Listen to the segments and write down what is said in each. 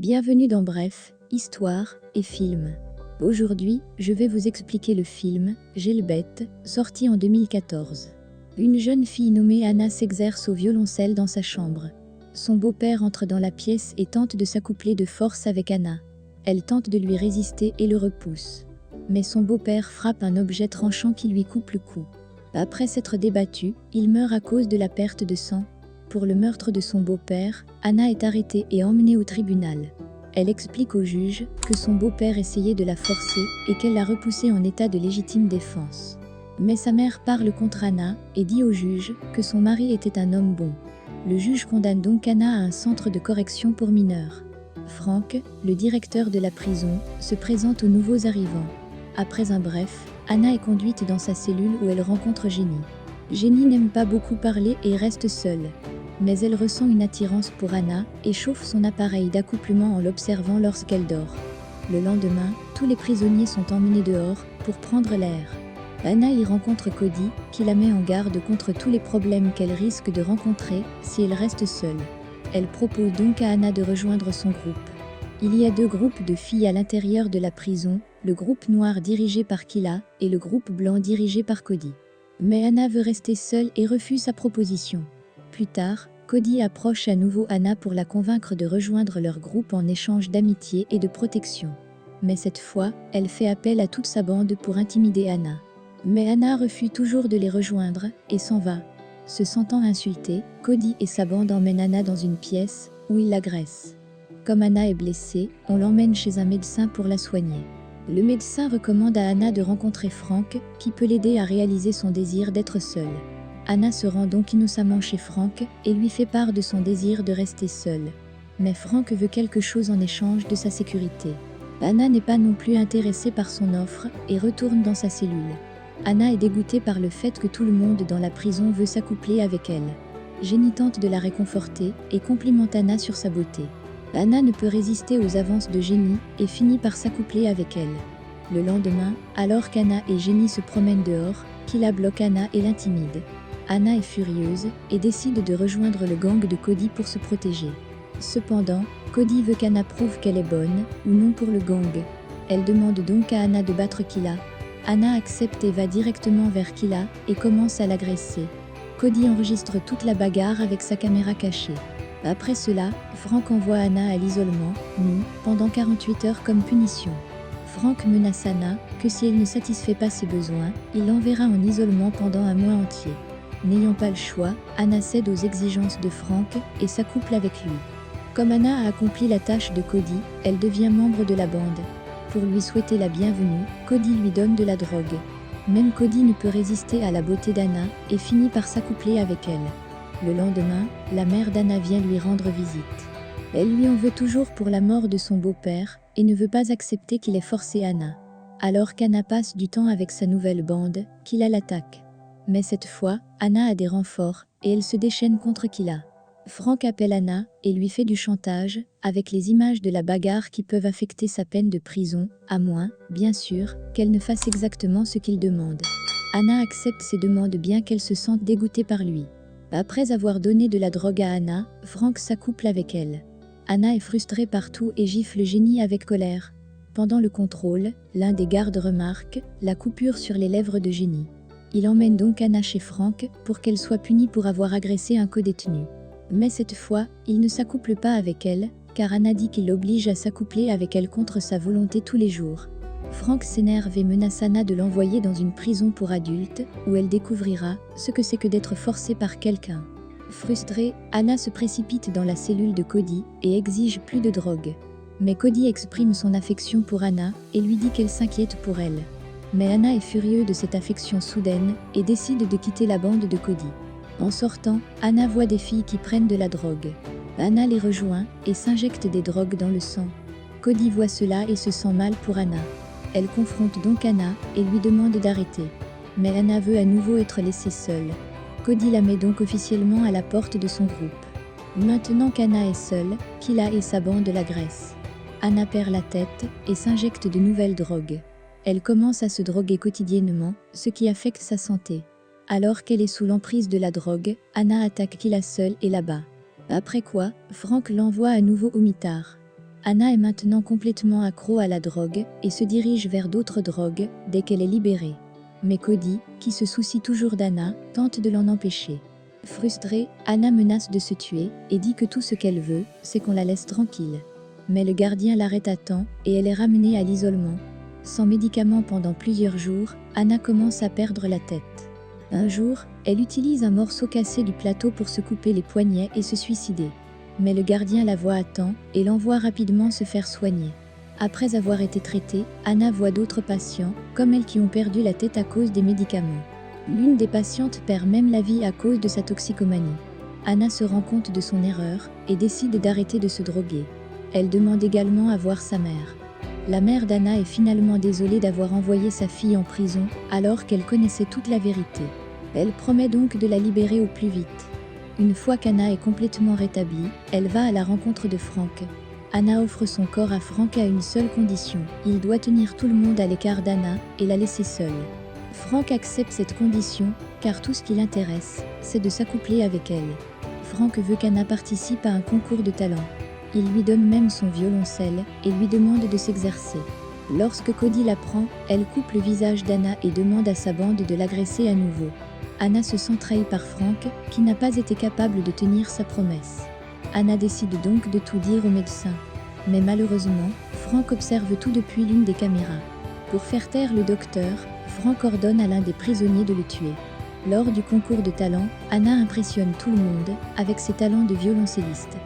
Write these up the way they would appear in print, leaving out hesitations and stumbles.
Bienvenue dans Bref, Histoire et Film. Aujourd'hui, je vais vous expliquer le film Gelbet, sorti en 2014. Une jeune fille nommée Anna s'exerce au violoncelle dans sa chambre. Son beau-père entre dans la pièce et tente de s'accoupler de force avec Anna. Elle tente de lui résister et le repousse. Mais son beau-père frappe un objet tranchant qui lui coupe le cou. Après s'être débattu, il meurt à cause de la perte de sang. Pour le meurtre de son beau-père, Anna est arrêtée et emmenée au tribunal. Elle explique au juge que son beau-père essayait de la forcer et qu'elle l'a repoussé en état de légitime défense. Mais sa mère parle contre Anna et dit au juge que son mari était un homme bon. Le juge condamne donc Anna à un centre de correction pour mineurs. Frank, le directeur de la prison, se présente aux nouveaux arrivants. Après un bref, Anna est conduite dans sa cellule où elle rencontre Jenny. Jenny n'aime pas beaucoup parler et reste seule. Mais elle ressent une attirance pour Anna et chauffe son appareil d'accouplement en l'observant lorsqu'elle dort. Le lendemain, tous les prisonniers sont emmenés dehors pour prendre l'air. Anna y rencontre Cody, qui la met en garde contre tous les problèmes qu'elle risque de rencontrer si elle reste seule. Elle propose donc à Anna de rejoindre son groupe. Il y a deux groupes de filles à l'intérieur de la prison, le groupe noir dirigé par Kila et le groupe blanc dirigé par Cody. Mais Anna veut rester seule et refuse sa proposition. Plus tard, Cody approche à nouveau Anna pour la convaincre de rejoindre leur groupe en échange d'amitié et de protection. Mais cette fois, elle fait appel à toute sa bande pour intimider Anna. Mais Anna refuse toujours de les rejoindre et s'en va. Se sentant insultée, Cody et sa bande emmènent Anna dans une pièce où ils l'agressent. Comme Anna est blessée, on l'emmène chez un médecin pour la soigner. Le médecin recommande à Anna de rencontrer Frank, qui peut l'aider à réaliser son désir d'être seule. Anna se rend donc innocemment chez Frank et lui fait part de son désir de rester seule. Mais Frank veut quelque chose en échange de sa sécurité. Anna n'est pas non plus intéressée par son offre et retourne dans sa cellule. Anna est dégoûtée par le fait que tout le monde dans la prison veut s'accoupler avec elle. Jenny tente de la réconforter et complimente Anna sur sa beauté. Anna ne peut résister aux avances de Jenny et finit par s'accoupler avec elle. Le lendemain, alors qu'Anna et Jenny se promènent dehors, Kila bloque Anna et l'intimide. Anna est furieuse et décide de rejoindre le gang de Cody pour se protéger. Cependant, Cody veut qu'Anna prouve qu'elle est bonne ou non pour le gang. Elle demande donc à Anna de battre Kila. Anna accepte et va directement vers Kila et commence à l'agresser. Cody enregistre toute la bagarre avec sa caméra cachée. Après cela, Frank envoie Anna à l'isolement, nue, pendant 48 heures comme punition. Frank menace Anna que si elle ne satisfait pas ses besoins, il l'enverra en isolement pendant un mois entier. N'ayant pas le choix, Anna cède aux exigences de Frank et s'accouple avec lui. Comme Anna a accompli la tâche de Cody, elle devient membre de la bande. Pour lui souhaiter la bienvenue, Cody lui donne de la drogue. Même Cody ne peut résister à la beauté d'Anna et finit par s'accoupler avec elle. Le lendemain, la mère d'Anna vient lui rendre visite. Elle lui en veut toujours pour la mort de son beau-père et ne veut pas accepter qu'il ait forcé Anna. Alors qu'Anna passe du temps avec sa nouvelle bande, Kila l'attaque. Mais cette fois, Anna a des renforts et elle se déchaîne contre Kila. Frank appelle Anna et lui fait du chantage, avec les images de la bagarre qui peuvent affecter sa peine de prison, à moins, bien sûr, qu'elle ne fasse exactement ce qu'il demande. Anna accepte ses demandes bien qu'elle se sente dégoûtée par lui. Après avoir donné de la drogue à Anna, Frank s'accouple avec elle. Anna est frustrée partout et gifle Jenny avec colère. Pendant le contrôle, l'un des gardes remarque la coupure sur les lèvres de Jenny. Il emmène donc Anna chez Frank pour qu'elle soit punie pour avoir agressé un codétenu. Mais cette fois, il ne s'accouple pas avec elle, car Anna dit qu'il l'oblige à s'accoupler avec elle contre sa volonté tous les jours. Frank s'énerve et menace Anna de l'envoyer dans une prison pour adultes, où elle découvrira ce que c'est que d'être forcée par quelqu'un. Frustrée, Anna se précipite dans la cellule de Cody et exige plus de drogue. Mais Cody exprime son affection pour Anna et lui dit qu'elle s'inquiète pour elle. Mais Anna est furieuse de cette affection soudaine et décide de quitter la bande de Cody. En sortant, Anna voit des filles qui prennent de la drogue. Anna les rejoint et s'injecte des drogues dans le sang. Cody voit cela et se sent mal pour Anna. Elle confronte donc Anna et lui demande d'arrêter. Mais Anna veut à nouveau être laissée seule. Cody la met donc officiellement à la porte de son groupe. Maintenant qu'Anna est seule, Kila et sa bande l'agressent. Anna perd la tête et s'injecte de nouvelles drogues. Elle commence à se droguer quotidiennement, ce qui affecte sa santé. Alors qu'elle est sous l'emprise de la drogue, Anna attaque Kila seule et la bat. Après quoi, Frank l'envoie à nouveau au mitard. Anna est maintenant complètement accro à la drogue et se dirige vers d'autres drogues dès qu'elle est libérée. Mais Cody, qui se soucie toujours d'Anna, tente de l'en empêcher. Frustrée, Anna menace de se tuer et dit que tout ce qu'elle veut, c'est qu'on la laisse tranquille. Mais le gardien l'arrête à temps et elle est ramenée à l'isolement. Sans médicaments pendant plusieurs jours, Anna commence à perdre la tête. Un jour, elle utilise un morceau cassé du plateau pour se couper les poignets et se suicider. Mais le gardien la voit à temps et l'envoie rapidement se faire soigner. Après avoir été traitée, Anna voit d'autres patients, comme elle, qui ont perdu la tête à cause des médicaments. L'une des patientes perd même la vie à cause de sa toxicomanie. Anna se rend compte de son erreur et décide d'arrêter de se droguer. Elle demande également à voir sa mère. La mère d'Anna est finalement désolée d'avoir envoyé sa fille en prison alors qu'elle connaissait toute la vérité. Elle promet donc de la libérer au plus vite. Une fois qu'Anna est complètement rétablie, elle va à la rencontre de Frank. Anna offre son corps à Frank à une seule condition: il doit tenir tout le monde à l'écart d'Anna et la laisser seule. Frank accepte cette condition car tout ce qui l'intéresse, c'est de s'accoupler avec elle. Frank veut qu'Anna participe à un concours de talent. Il lui donne même son violoncelle et lui demande de s'exercer. Lorsque Cody l'apprend, elle coupe le visage d'Anna et demande à sa bande de l'agresser à nouveau. Anna se sent trahie par Frank, qui n'a pas été capable de tenir sa promesse. Anna décide donc de tout dire au médecin. Mais malheureusement, Frank observe tout depuis l'une des caméras. Pour faire taire le docteur, Frank ordonne à l'un des prisonniers de le tuer. Lors du concours de talent, Anna impressionne tout le monde avec ses talents de violoncelliste.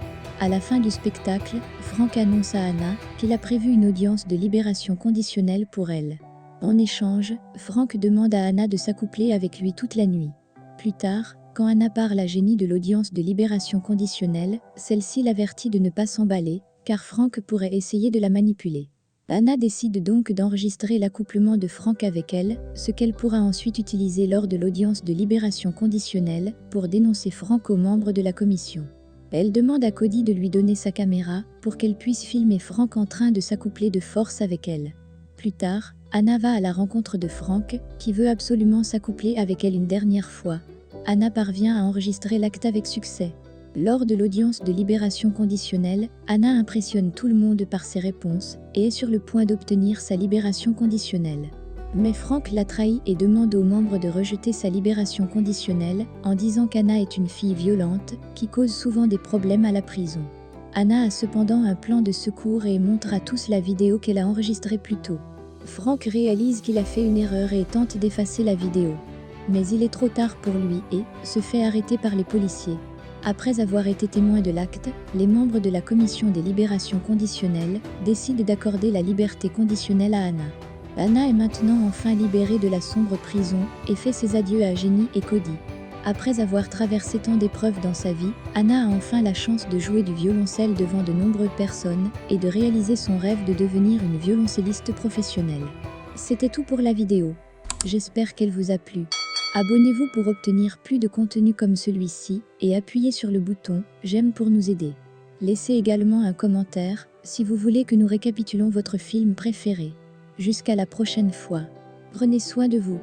À la fin du spectacle, Frank annonce à Anna qu'il a prévu une audience de libération conditionnelle pour elle. En échange, Frank demande à Anna de s'accoupler avec lui toute la nuit. Plus tard, quand Anna parle à Jenny de l'audience de libération conditionnelle, celle-ci l'avertit de ne pas s'emballer, car Frank pourrait essayer de la manipuler. Anna décide donc d'enregistrer l'accouplement de Frank avec elle, ce qu'elle pourra ensuite utiliser lors de l'audience de libération conditionnelle pour dénoncer Frank aux membres de la commission. Elle demande à Cody de lui donner sa caméra pour qu'elle puisse filmer Frank en train de s'accoupler de force avec elle. Plus tard, Anna va à la rencontre de Frank, qui veut absolument s'accoupler avec elle une dernière fois. Anna parvient à enregistrer l'acte avec succès. Lors de l'audience de libération conditionnelle, Anna impressionne tout le monde par ses réponses et est sur le point d'obtenir sa libération conditionnelle. Mais Frank la trahit et demande aux membres de rejeter sa libération conditionnelle en disant qu'Anna est une fille violente qui cause souvent des problèmes à la prison. Anna a cependant un plan de secours et montre à tous la vidéo qu'elle a enregistrée plus tôt. Frank réalise qu'il a fait une erreur et tente d'effacer la vidéo. Mais il est trop tard pour lui et se fait arrêter par les policiers. Après avoir été témoin de l'acte, les membres de la commission des libérations conditionnelles décident d'accorder la liberté conditionnelle à Anna. Anna est maintenant enfin libérée de la sombre prison et fait ses adieux à Jenny et Cody. Après avoir traversé tant d'épreuves dans sa vie, Anna a enfin la chance de jouer du violoncelle devant de nombreuses personnes et de réaliser son rêve de devenir une violoncelliste professionnelle. C'était tout pour la vidéo. J'espère qu'elle vous a plu. Abonnez-vous pour obtenir plus de contenu comme celui-ci et appuyez sur le bouton « J'aime » pour nous aider. Laissez également un commentaire si vous voulez que nous récapitulons votre film préféré. Jusqu'à la prochaine fois. Prenez soin de vous.